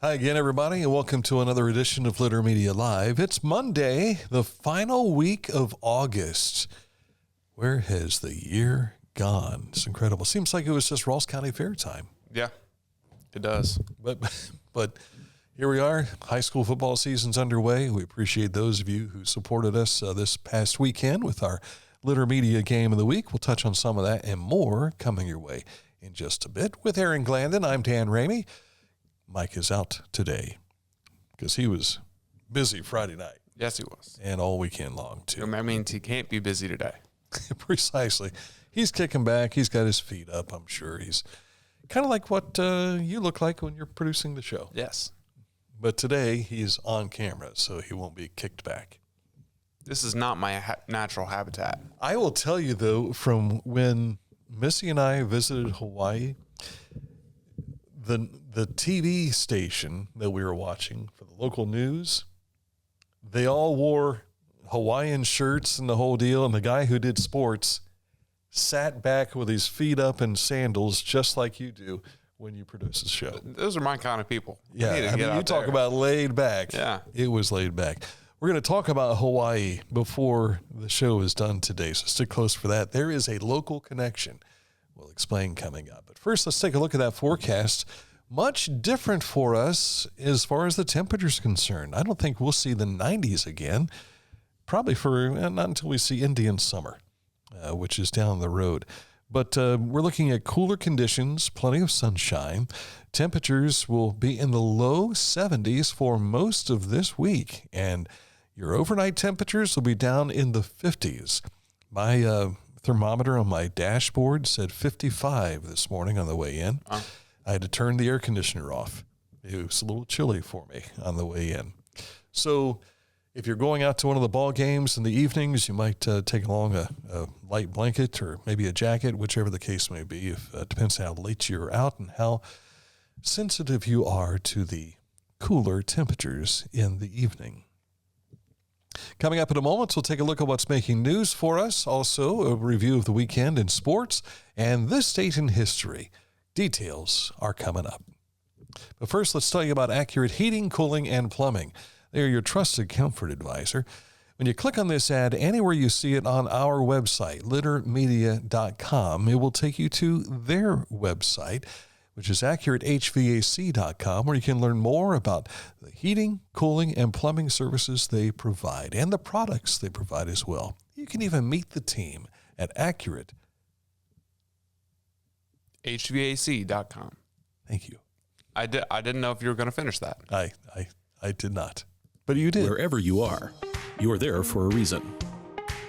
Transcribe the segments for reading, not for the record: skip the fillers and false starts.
Hi again, everybody, and welcome to another edition of Litter Media Live. It's Monday, the final week of August. Where has the year gone? It's incredible. Seems like it was just Ross County Fair time. Yeah, it does. But here we are. High school football season's underway. We appreciate those of you who supported us this past weekend with our Litter Media Game of the Week. We'll touch on some of that and more coming your way in just a bit. With Aaron Glandon, I'm Dan Ramey. Mike is out today because he was busy Friday night. Yes, he was. And all weekend long, too. That means he can't be busy today. Precisely. He's kicking back. He's got his feet up, I'm sure. He's kind of like what you look like when you're producing the show. Yes. But today he's on camera, so he won't be kicked back. This is not my natural habitat. I will tell you, though, from when Missy and I visited Hawaii, the TV station that we were watching for the local news, they all wore Hawaiian shirts and the whole deal, and the guy who did sports sat back with his feet up in sandals just like you do when you produce a show. Those are my kind of people. Yeah, you talk about laid back. Yeah. It was laid back. We're going to talk about Hawaii before the show is done today, so stick close for that. There is a local connection. We'll explain coming up. But first, let's take a look at that forecast. Much different for us as far as the temperature's concerned. I don't think we'll see the 90s again, probably for not until we see Indian summer, which is down the road. But we're looking at cooler conditions, plenty of sunshine. Temperatures will be in the low 70s for most of this week, and your overnight temperatures will be down in the 50s. My thermometer on my dashboard said 55 this morning on the way in. I had to turn the air conditioner off. It was a little chilly for me on the way in. So if you're going out to one of the ball games in the evenings, you might take along a light blanket or maybe a jacket, whichever the case may be. It depends how late you're out and how sensitive you are to the cooler temperatures in the evening. Coming up in a moment, we'll take a look at what's making news for us. Also, a review of the weekend in sports and this date in history. Details are coming up. But first, let's tell you about Accurate Heating, Cooling, and Plumbing. They're your trusted comfort advisor. When you click on this ad, anywhere you see it on our website, littermedia.com, it will take you to their website, which is accuratehvac.com, where you can learn more about the heating, cooling, and plumbing services they provide and the products they provide as well. You can even meet the team at Accurate. HVAC.com. Thank you. I didn't know if you were going to finish that. I did not. But you did. Wherever you are, you're there for a reason.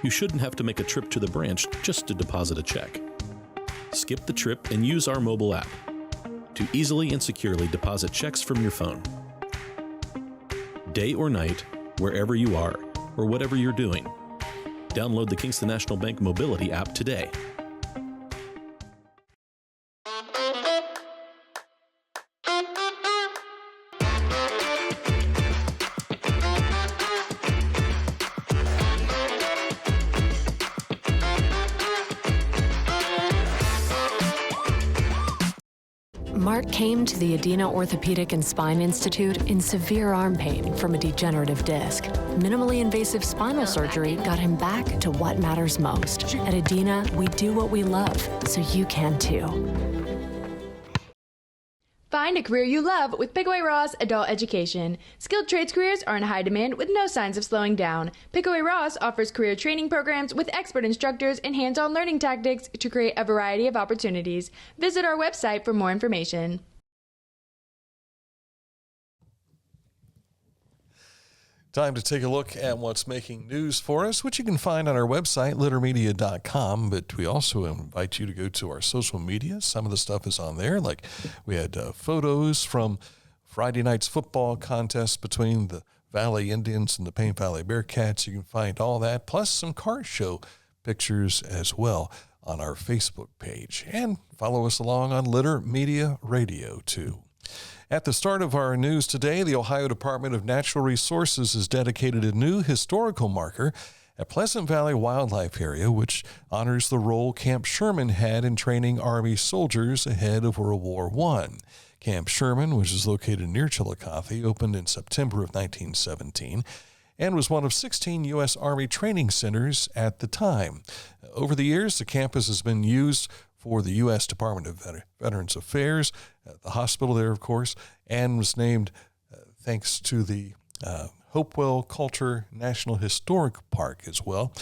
You shouldn't have to make a trip to the branch just to deposit a check. Skip the trip and use our mobile app to easily and securely deposit checks from your phone. Day or night, wherever you are, or whatever you're doing, download the Kingston National Bank Mobility app today. Mark came to the Adena Orthopedic and Spine Institute in severe arm pain from a degenerative disc. Minimally invasive spinal surgery got him back to what matters most. At Adena, we do what we love, so you can too. Find a career you love with Pickaway Ross Adult Education. Skilled trades careers are in high demand with no signs of slowing down. Pickaway Ross offers career training programs with expert instructors and hands-on learning tactics to create a variety of opportunities. Visit our website for more information. Time to take a look at what's making news for us, which you can find on our website, littermedia.com. But we also invite you to go to our social media. Some of the stuff is on there. Like we had photos from Friday night's football contest between the Valley Indians and the Paint Valley Bearcats. You can find all that, plus some car show pictures as well on our Facebook page. And follow us along on Litter Media Radio, too. At the start of our news today, the Ohio Department of Natural Resources has dedicated a new historical marker at Pleasant Valley Wildlife Area, which honors the role Camp Sherman had in training Army soldiers ahead of World War I. Camp Sherman, which is located near Chillicothe, opened in September of 1917 and was one of 16 U.S. Army training centers at the time. Over the years, the campus has been used for the U.S. Department of Veterans Affairs, the hospital there, of course, and was named thanks to the Hopewell Coulter National Historic Park as well.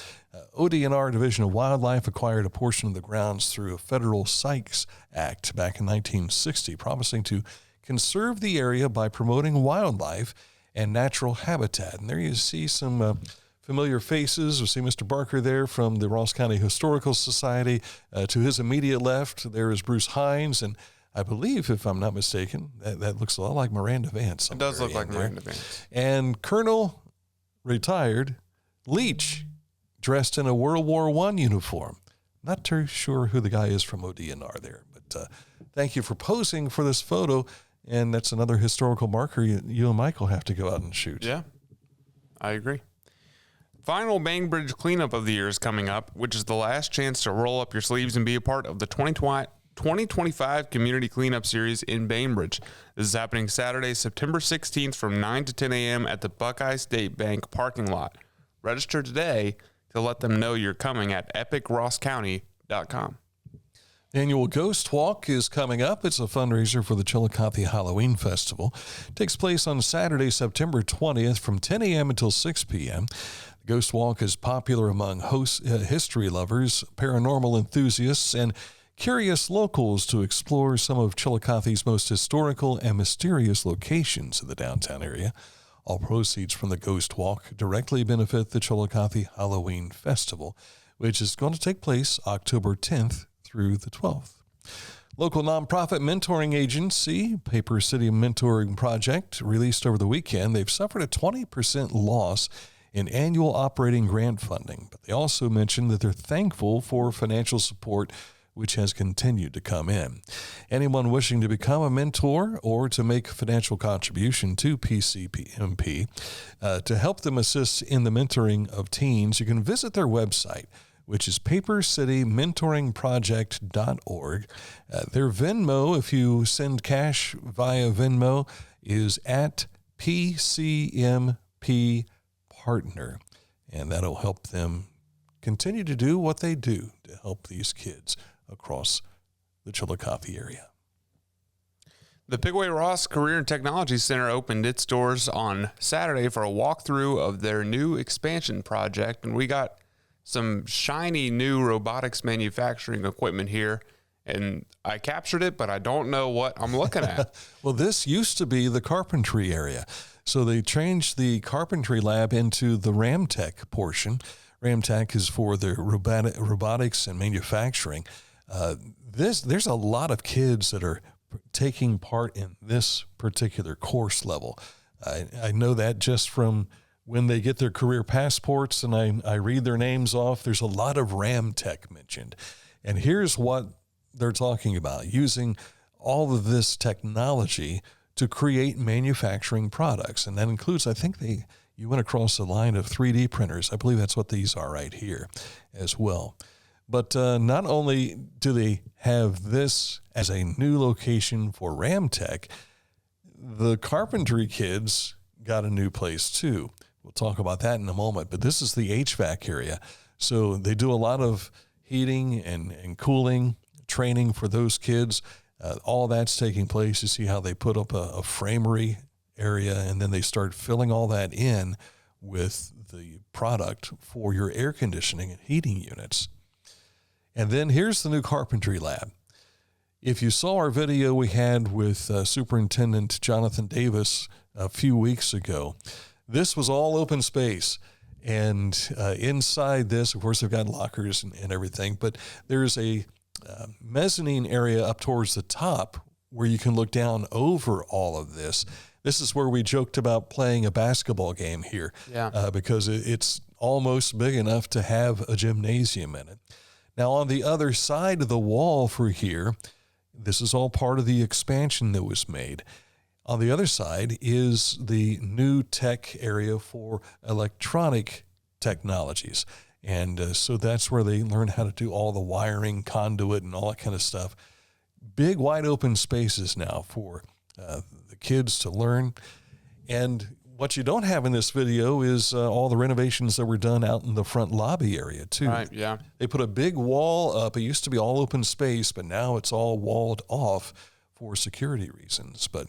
ODNR Division of Wildlife acquired a portion of the grounds through a federal Sykes Act back in 1960, promising to conserve the area by promoting wildlife and natural habitat. And there you see some familiar faces. We see Mr. Barker there from the Ross County Historical Society. To his immediate left, there is Bruce Hines, and I believe, if I'm not mistaken, that looks a lot like Miranda Vance. It does look like Miranda Vance. And Colonel retired Leach, dressed in a World War I uniform. Not too sure who the guy is from ODNR there, but thank you for posing for this photo. And that's another historical marker you and Michael have to go out and shoot. Yeah, I agree. Final Bainbridge Clean-Up of the year is coming up, which is the last chance to roll up your sleeves and be a part of the 2025 Community Cleanup Series in Bainbridge. This is happening Saturday, September 16th from 9 to 10 a.m. at the Buckeye State Bank parking lot. Register today to let them know you're coming at epicrosscounty.com. Annual Ghost Walk is coming up. It's a fundraiser for the Chillicothe Halloween Festival. It takes place on Saturday, September 20th from 10 a.m. until 6 p.m. The Ghost Walk is popular among history lovers, paranormal enthusiasts, and curious locals to explore some of Chillicothe's most historical and mysterious locations in the downtown area. All proceeds from the Ghost Walk directly benefit the Chillicothe Halloween Festival, which is going to take place October 10th through the 12th. Local nonprofit mentoring agency, Paper City Mentoring Project, released over the weekend. They've suffered a 20% loss in annual operating grant funding, but they also mentioned that they're thankful for financial support which has continued to come in. Anyone wishing to become a mentor or to make a financial contribution to PCPMP to help them assist in the mentoring of teens, you can visit their website, which is papercitymentoringproject.org. Their Venmo, if you send cash via Venmo, is at PCMP Partner, and that'll help them continue to do what they do to help these kids across the Chillicothe area. The Pigway Ross Career and Technology Center opened its doors on Saturday for a walkthrough of their new expansion project, and we got some shiny new robotics manufacturing equipment here, and I captured it, but I don't know what I'm looking at. Well, this used to be the carpentry area, so they changed the carpentry lab into the Ramtech portion. Ramtech is for the robotics and manufacturing. There's a lot of kids that are taking part in this particular course level. I know that just from when they get their career passports and I read their names off, there's a lot of Ramtech mentioned. And here's what they're talking about, using all of this technology to create manufacturing products. And that includes, I think you went across a line of 3D printers. I believe that's what these are right here as well. But not only do they have this as a new location for Ramtech, the carpentry kids got a new place too. We'll talk about that in a moment, but this is the HVAC area. So they do a lot of heating and cooling training for those kids. All that's taking place. You see how they put up a framery area, and then they start filling all that in with the product for your air conditioning and heating units. And then here's the new carpentry lab. If you saw our video we had with Superintendent Jonathan Davis a few weeks ago, this was all open space. And inside this, of course, they've got lockers and everything, but there's a mezzanine area up towards the top where you can look down over all of this. This is where we joked about playing a basketball game here, because it's almost big enough to have a gymnasium in it. Now, on the other side of the wall for here, this is all part of the expansion that was made. On the other side is the new tech area for electronic technologies. And so that's where they learn how to do all the wiring, conduit, and all that kind of stuff. big, wide open spaces now for the kids to learn. And what you don't have in this video is all the renovations that were done out in the front lobby area, too. Right, yeah. They put a big wall up. It used to be all open space, but now it's all walled off for security reasons. But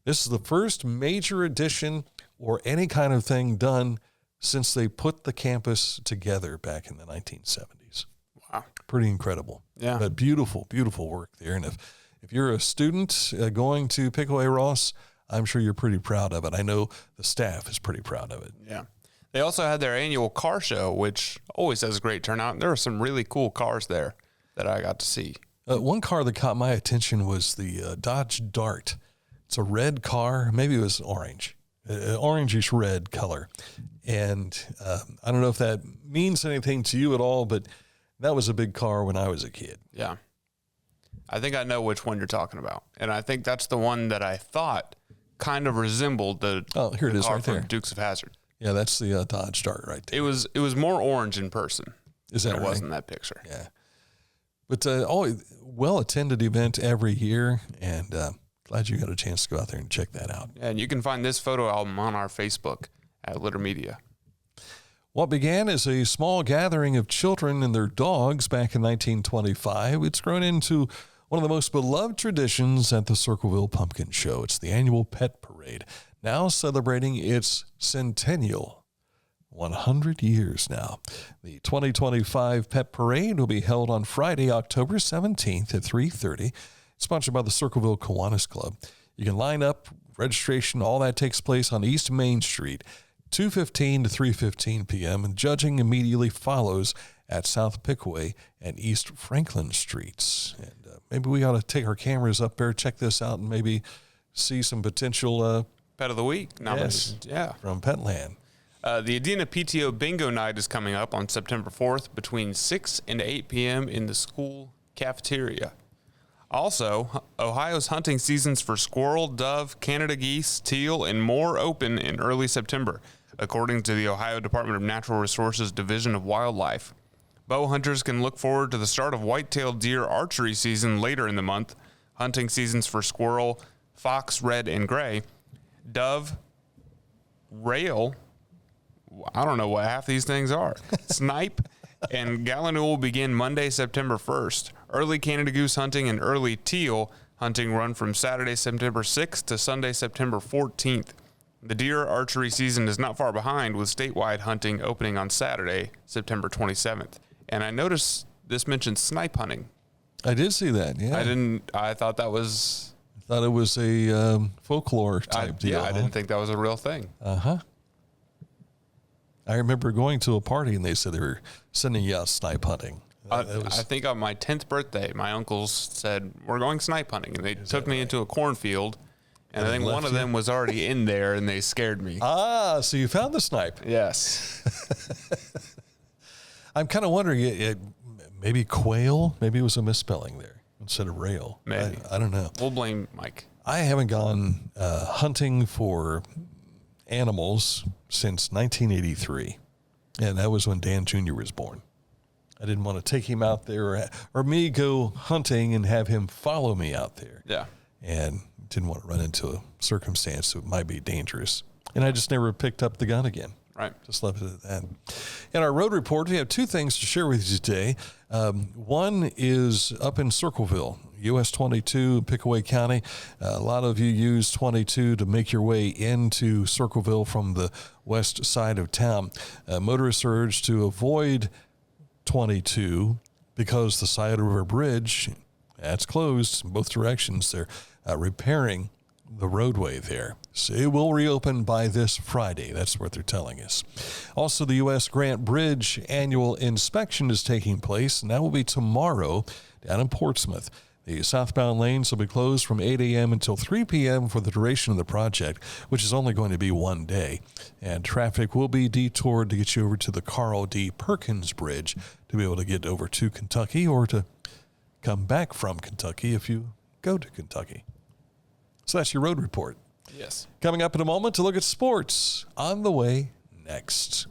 this is the first major addition or any kind of thing done since they put the campus together back in the 1970s. Wow. Pretty incredible. Yeah. But beautiful, beautiful work there. And if you're a student going to Pickaway Ross, I'm sure you're pretty proud of it. I know the staff is pretty proud of it. Yeah. They also had their annual car show, which always has a great turnout. There were some really cool cars there that I got to see. One car that caught my attention was the Dodge Dart. It's a red car. Maybe it was orange, orangish red color. And I don't know if that means anything to you at all, but that was a big car when I was a kid. Yeah. I think I know which one you're talking about. And I think that's the one that I thought kind of resembled the here it is car right from there. Dukes of Hazzard. Yeah, that's the Dodge Dart right there. It was more orange in person. Is that than it right? was in that picture. Yeah. But always well-attended event every year, and glad you got a chance to go out there and check that out. And you can find this photo album on our Facebook at Litter Media. What began as a small gathering of children and their dogs back in 1925, it's grown into one of the most beloved traditions at the Circleville Pumpkin Show. It's the annual pet parade, now celebrating its centennial, 100 years now. The 2025 Pet Parade will be held on Friday, October 17th at 3:30. It's sponsored by the Circleville Kiwanis Club. You can line up, registration, all that takes place on East Main Street, 2:15 to 3:15 p.m., and judging immediately follows at South Pickaway and East Franklin Streets. And maybe we ought to take our cameras up there, check this out, and maybe see some potential Pet of the Week nominations. Yeah. from Petland. The Adena PTO Bingo Night is coming up on September 4th between 6 and 8 p.m. in the school cafeteria. Also, Ohio's hunting seasons for squirrel, dove, Canada geese, teal, and more open in early September, according to the Ohio Department of Natural Resources Division of Wildlife. Bow hunters can look forward to the start of white-tailed deer archery season later in the month. Hunting seasons for squirrel, fox, red, and gray, dove, rail, I don't know what half these things are, snipe, and gallinule will begin Monday, September 1st. Early Canada goose hunting and early teal hunting run from Saturday, September 6th to Sunday, September 14th. The deer archery season is not far behind, with statewide hunting opening on Saturday, September 27th. And I noticed this mentioned snipe hunting. I did see that, yeah. I thought that was... I thought it was a folklore type deal. Yeah, I didn't think that was a real thing. Uh-huh. I remember going to a party and they said they were sending you out snipe hunting. I think on my 10th birthday, my uncles said, we're going snipe hunting. And they took me into a cornfield. And I think one of them was already in there and they scared me. Ah, so you found the snipe. Yes. I'm kind of wondering, maybe quail? Maybe it was a misspelling there instead of rail. Maybe. I don't know. We'll blame Mike. I haven't gone hunting for animals since 1983. And that was when Dan Jr. was born. I didn't want to take him out there or me go hunting and have him follow me out there. Yeah. And didn't want to run into a circumstance that might be dangerous. And I just never picked up the gun again. Right. Just left it at that. In our road report, we have two things to share with you today. One is up in Circleville, US 22, Pickaway County. A lot of you use 22 to make your way into Circleville from the west side of town. Motorists are urged to avoid 22 because the Scioto River Bridge, that's closed in both directions. They're repairing the roadway there. So it will reopen by this Friday. That's what they're telling us. Also, the U.S. Grant Bridge annual inspection is taking place, and that will be tomorrow down in Portsmouth. The southbound lanes will be closed from 8 a.m. until 3 p.m. for the duration of the project, which is only going to be one day. And traffic will be detoured to get you over to the Carl D. Perkins Bridge to be able to get over to Kentucky or to come back from Kentucky if you go to Kentucky. So that's your road report. Yes. Coming up in a moment to look at sports on the way next.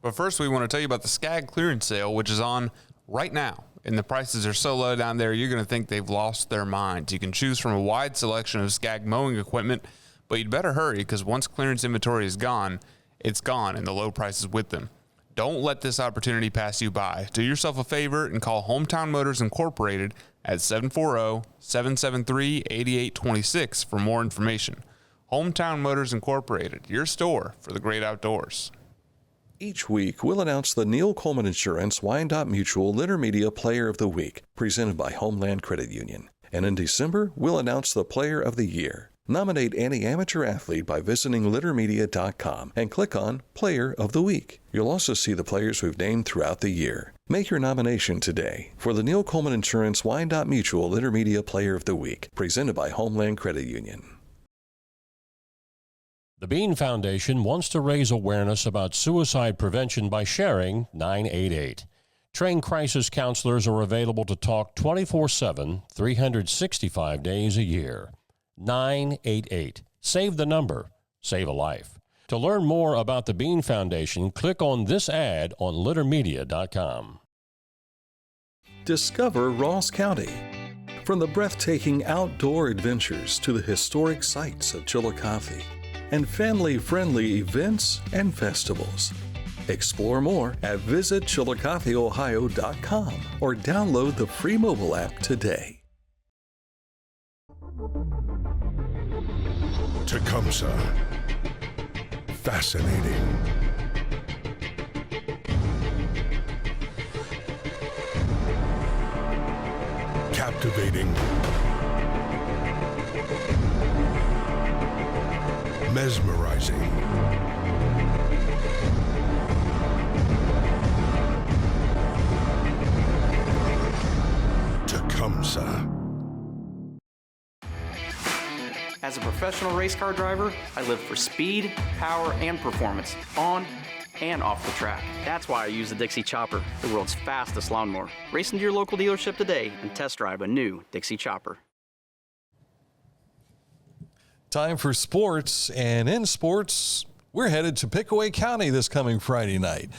But first, we want to tell you about the Skag clearance sale, which is on right now. and the prices are so low down there, you're going to think they've lost their minds. You can choose from a wide selection of Skag mowing equipment, but you'd better hurry because once clearance inventory is gone, it's gone and the low prices with them. Don't let this opportunity pass you by. Do yourself a favor and call Hometown Motors Incorporated at 740-773-8826 for more information. Hometown Motors Incorporated, your store for the great outdoors. Each week, we'll announce the Neil Coleman Insurance Wyandotte Mutual Litter Media Player of the Week, presented by Homeland Credit Union. And in December, we'll announce the Player of the Year. Nominate any amateur athlete by visiting littermedia.com and click on Player of the Week. You'll also see the players we've named throughout the year. Make your nomination today for the Neil Coleman Insurance Wyandotte Mutual Litter Media Player of the Week, presented by Homeland Credit Union. The Bean Foundation wants to raise awareness about suicide prevention by sharing 988. Trained crisis counselors are available to talk 24/7, 365 days a year. 988. Save the number. Save a life. To learn more about the Bean Foundation, click on this ad on littermedia.com. Discover Ross County. From the breathtaking outdoor adventures to the historic sights of Chillicothe and family-friendly events and festivals. Explore more at visitchillicotheohio.com or download the free mobile app today. Tecumseh. Fascinating. Captivating. Mesmerizing. Tecumseh. As a professional race car driver, I live for speed, power, and performance, on and off the track. That's why I use the Dixie Chopper, the world's fastest lawnmower. Race into your local dealership today and test drive a new Dixie Chopper. Time for sports, and in sports, we're headed to Pickaway County this coming Friday night.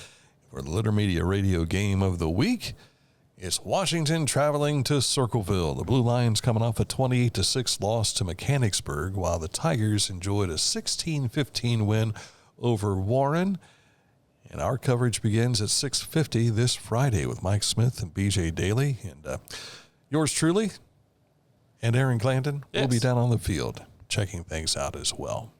For the Litter Media Radio Game of the Week, it's Washington traveling to Circleville. The Blue Lions coming off a 28-6 loss to Mechanicsburg, while the Tigers enjoyed a 16-15 win over Warren. And our coverage begins at 6:50 this Friday with Mike Smith and BJ Daly. And yours truly and Aaron Glandon will be down on the field checking things out as well.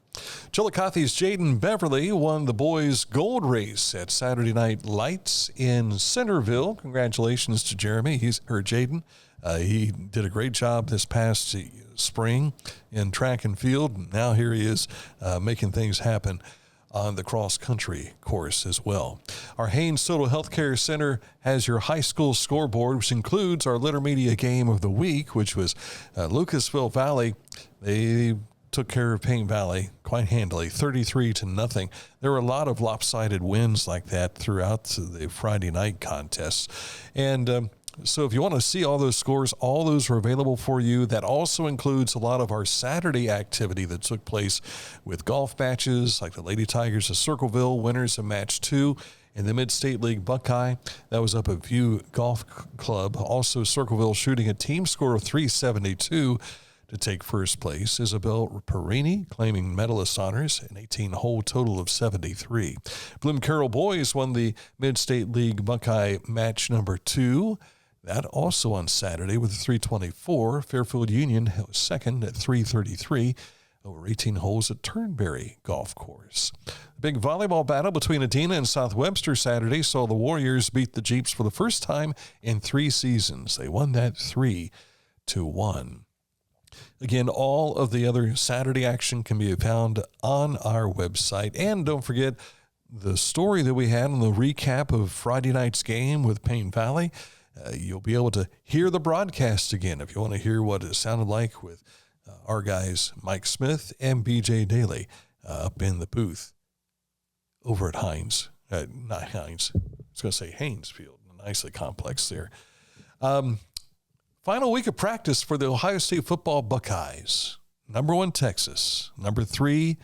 Chillicothe's Jaden Beverly won the boys' gold race at Saturday Night Lights in Centerville. Congratulations to Jaden. He did a great job this past spring in track and field. Now here he is making things happen on the cross-country course as well. Our Haynes Total Healthcare Center has your high school scoreboard, which includes our Litter Media Game of the Week, which was Lucasville Valley. They took care of Payne Valley quite handily, 33-0. There were a lot of lopsided wins like that throughout the Friday night contests. And so if you want to see all those scores, all those are available for you. That also includes a lot of our Saturday activity that took place with golf matches, like the Lady Tigers of Circleville, winners of match 2, and the Mid-State League Buckeye. That was up at View Golf Club. Also, Circleville shooting a team score of 372 to take first place. Isabel Perini claiming medalist honors, an 18-hole total of 73. Bloom Carroll boys won the Mid-State League Buckeye match number 2. That also on Saturday with a 324. Fairfield Union was second at 333 over 18 holes at Turnberry Golf Course. The big volleyball battle between Adena and South Webster Saturday saw the Warriors beat the Jeeps for the first time in 3 seasons. They won that 3-1. Again, all of the other Saturday action can be found on our website. And don't forget the story that we had on the recap of Friday night's game with Payne Valley. You'll be able to hear the broadcast again if you want to hear what it sounded like with our guys Mike Smith and BJ Daly up in the booth over at Hines. Not Hines. I was going to say Haynes Field. Nicely complex there. Final week of practice for the Ohio State football Buckeyes. Number 1, Texas. Number 3,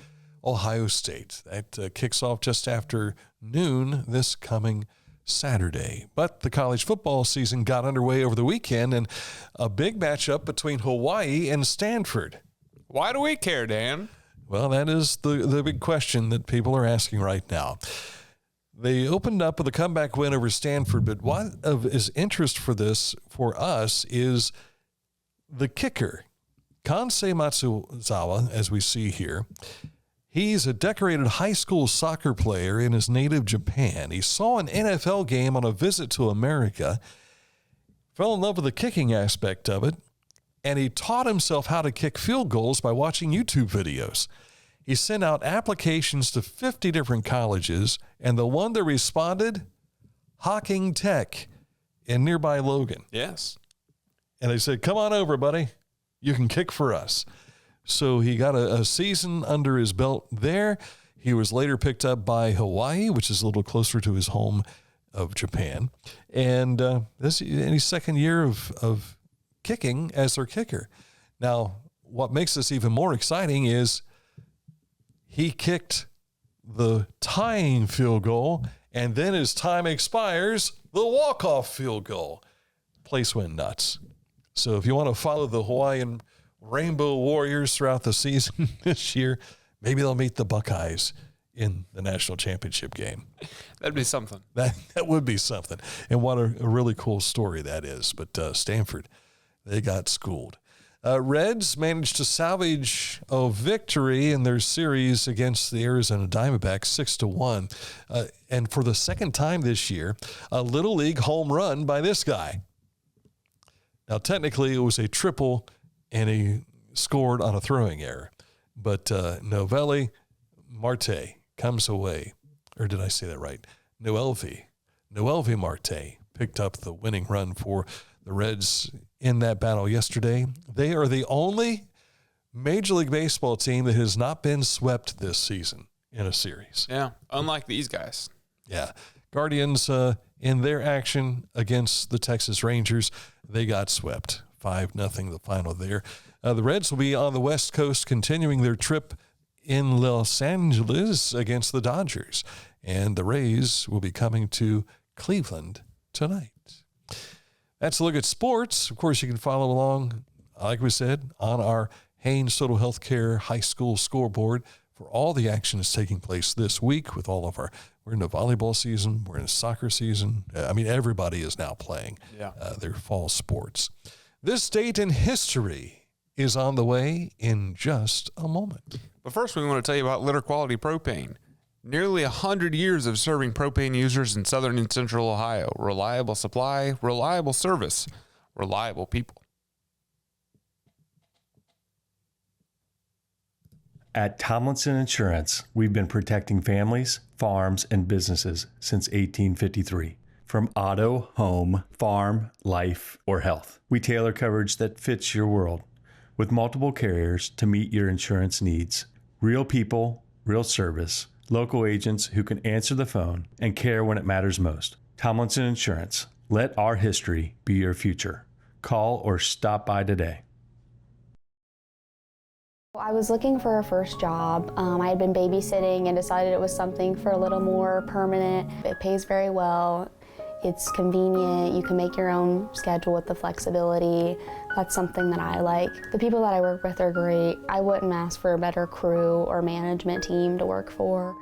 Ohio State. That kicks off just after noon this coming Saturday. But the college football season got underway over the weekend, and a big matchup between Hawaii and Stanford. Why do we care, Dan? Well, that is the big question that people are asking right now. They opened up with a comeback win over Stanford, but what is interest for us is the kicker, Kansei Matsuzawa, as we see here. He's a decorated high school soccer player in his native Japan. He saw an NFL game on a visit to America, fell in love with the kicking aspect of it, and he taught himself how to kick field goals by watching YouTube videos. He sent out applications to 50 different colleges, and the one that responded, Hawking Tech in nearby Logan. Yes. And they said, come on over, buddy. You can kick for us. So he got a season under his belt there. He was later picked up by Hawaii, which is a little closer to his home of Japan. And this is his second year of kicking as their kicker. Now, what makes this even more exciting is he kicked the tying field goal, and then as time expires, the walk-off field goal. Place went nuts. So if you want to follow the Hawaiian Rainbow Warriors throughout the season this year, maybe they'll meet the Buckeyes in the national championship game. That'd be something. That would be something. And what a really cool story that is. But Stanford, they got schooled. Reds managed to salvage a victory in their series against the Arizona Diamondbacks 6-1. And for the second time this year, a Little League home run by this guy. Now, technically, it was a triple, and he scored on a throwing error. But Noelvi Marte comes away. Or did I say that right? Noelvi Marte picked up the winning run for the Reds in that battle yesterday. They are the only Major League Baseball team that has not been swept this season in a series. Yeah, unlike these guys. Yeah. Guardians, in their action against the Texas Rangers, they got swept. 5-0 the final there. The Reds will be on the West Coast continuing their trip in Los Angeles against the Dodgers. And the Rays will be coming to Cleveland tonight. That's a look at sports. Of course, you can follow along, like we said, on our Haynes Total Healthcare High School scoreboard for all the action that's taking place this week with all of we're in the volleyball season, we're in the soccer season. I mean, everybody is now playing their fall sports. This date in history is on the way in just a moment. But first, we want to tell you about Litter Quality Propane. Nearly 100 years of serving propane users in southern and central Ohio. Reliable supply, reliable service, reliable people. At Tomlinson Insurance, we've been protecting families, farms, and businesses since 1853. From auto, home, farm, life, or health, we tailor coverage that fits your world with multiple carriers to meet your insurance needs. Real people, real service, local agents who can answer the phone and care when it matters most. Tomlinson Insurance. Let our history be your future. Call or stop by today. I was looking for a first job. I had been babysitting and decided it was something for a little more permanent. It pays very well. It's convenient. You can make your own schedule with the flexibility. That's something that I like. The people that I work with are great. I wouldn't ask for a better crew or management team to work for.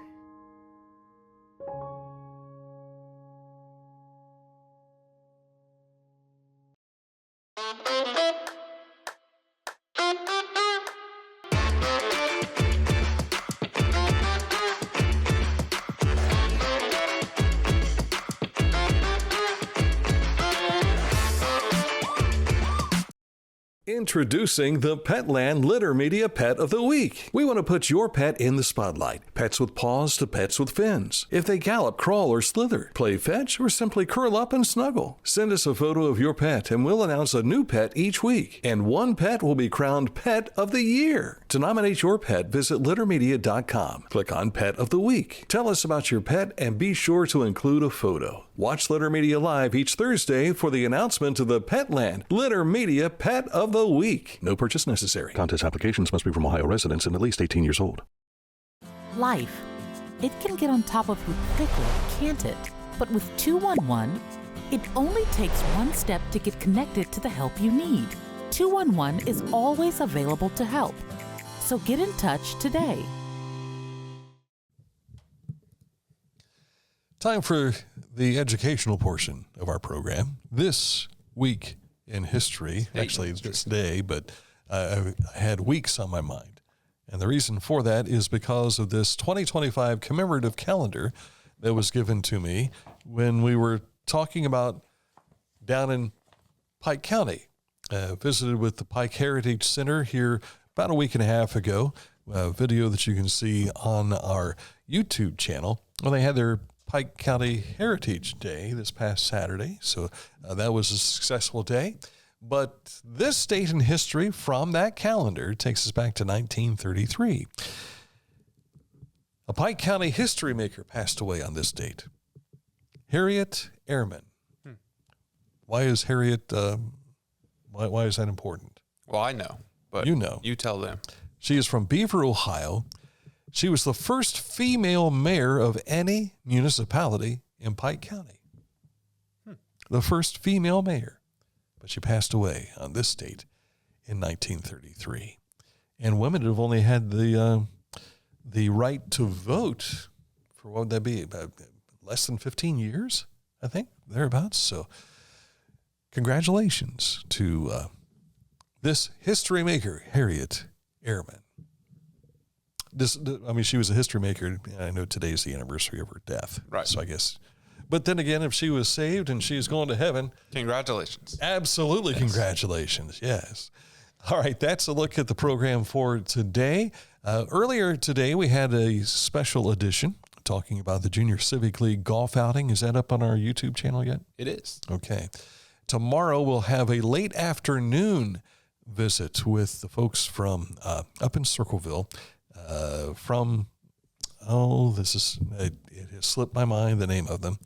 Introducing the Petland Litter Media Pet of the Week. We want to put your pet in the spotlight. Pets with paws to pets with fins. If they gallop, crawl, or slither, play fetch, or simply curl up and snuggle. Send us a photo of your pet and we'll announce a new pet each week. And one pet will be crowned Pet of the Year. To nominate your pet, visit littermedia.com. Click on Pet of the Week. Tell us about your pet and be sure to include a photo. Watch Litter Media Live each Thursday for the announcement of the Petland Litter Media Pet of the Week. No purchase necessary. Contest applications must be from Ohio residents and at least 18 years old. Life. It can get on top of you quickly, can't it? But with 211, it only takes one step to get connected to the help you need. 211 is always available to help. So get in touch today. Time for the educational portion of our program. This week in history, actually it's this day, but I had weeks on my mind. And the reason for that is because of this 2025 commemorative calendar that was given to me when we were talking about down in Pike County. Visited with the Pike Heritage Center here about a week and a half ago, a video that you can see on our YouTube channel. Well, they had their Pike County Heritage Day this past Saturday, so that was a successful day. But this date in history from that calendar takes us back to 1933. A Pike County history maker passed away on this date. Harriet Ehrman. Why is Harriet, why is that important? Well, I know, but you know. You tell them. She is from Beaver, Ohio. She was the first female mayor of any municipality in Pike County. The first female mayor. But she passed away on this date in 1933. And women have only had the right to vote for, what would that be, about less than 15 years, I think, thereabouts. So congratulations to this history maker, Harriet Ehrman. She was a history maker. I know today's the anniversary of her death. Right. So I guess. But then again, if she was saved and she's going to heaven. Congratulations. Absolutely. Yes. Congratulations. Yes. All right. That's a look at the program for today. Earlier today, we had a special edition talking about the Junior Civic League golf outing. Is that up on our YouTube channel yet? It is. Okay. Tomorrow, we'll have a late afternoon visit with the folks from up in Circleville. It has slipped my mind, the name of them.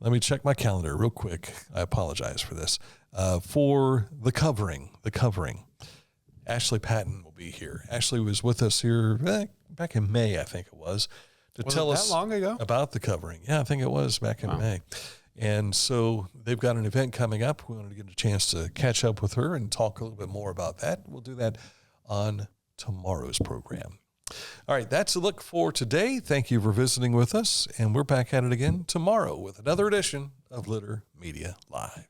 Let me check my calendar real quick. I apologize for this. For the covering. Ashley Patton will be here. Ashley was with us here back in May, I think it was, to tell us that long ago? About the covering. Yeah, I think it was back in May. And so they've got an event coming up. We wanted to get a chance to catch up with her and talk a little bit more about that. We'll do that on tomorrow's program. All right, that's a look for today. Thank you for visiting with us, and we're back at it again tomorrow with another edition of Litter Media Live.